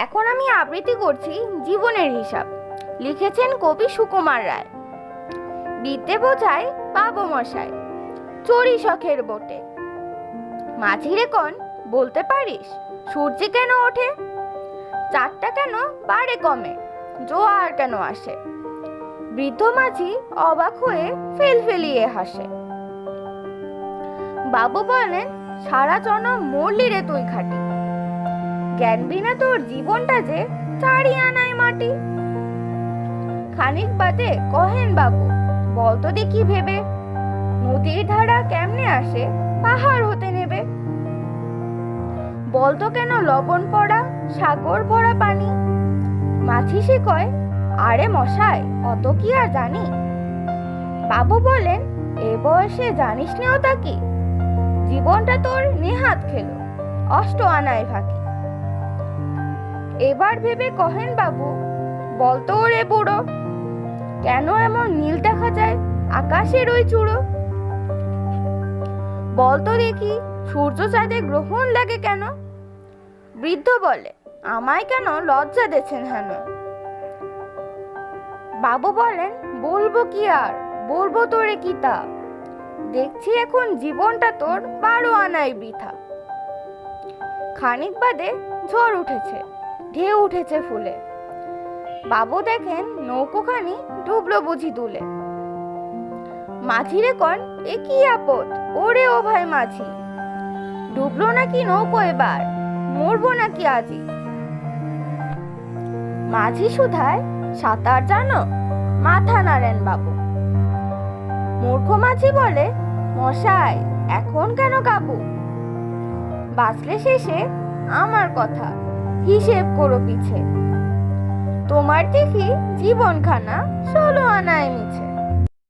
এখন আমি আবৃত্তি করছি জীবনের হিসাব। লিখেছেন কবি সুকুমার রায়। বিদ্যে বোঝায় বাবু মশাই, চড়ি শখের বটে। মাঝিরে কন বলতে পারিস, সূর্য কেন ওঠে? চারটা কেন বাড়ে কমে, জোয়ার কেন আসে? বৃদ্ধ মাঝি অবাক হয়ে ফেলফেলিয়ে হাসে। বাবু বলেন, সারা জনম মরলি রে তুই খাটি, জ্ঞান বিনা তোর জীবনটা যে চারি আনায় মাটি। খানিক বাদে কহেন বাবু, বলতো দেখি ভেবে, নদীর ধারা কেমনে আসে পাহাড় হতে নেবে? বলতো কেন লবণ পড়া সাগর ভরা পানি? মাঝি সে কয়, আরে মশাই অত কি আর জানি। বাবু বলেন, এ বয়সে জানিস না তা কি, জীবনটা তোর নেহাত খেলো অষ্ট আনায় ফাঁকি। এবার ভেবে কহেন বাবু, বলতো ওরে বুড়ো, কেন এমন নীল দেখা যায় আকাশের ওই চূড়ো? বলতো দেখি সূর্য চাঁদে গ্রহণ লাগে কেন? বৃদ্ধ বলে, আমায় কেন লজ্জা দিচ্ছেন হেন? বাবু বলেন, বলবো কি আর, বলবো তোরে কি তা, দেখছি এখন জীবনটা তোর 12 আনাই বৃথা। খানিক বাদে ঝড় উঠেছে, ঢেউ উঠেছে ফুলে। বাবু দেখেন নৌকোখানি ডুবলো বুঝি তুলে। মাঝিরে কন, এ কি আপদ ওরে ও ভাই মাঝি, ডুবলো নাকি নৌকো এবার, মরবো নাকি আজি? মাঝি শুধায়, সাঁতার জানো? মাথা নাড়েন বাবু। মূর্খ মাঝি বলে, মশাই এখন কেন কাবু? বাঁচলে শেষে আমার কথা হিসেব করো পিছে, তোমার দেখি জীবনখানা 16 আনায় মিছে।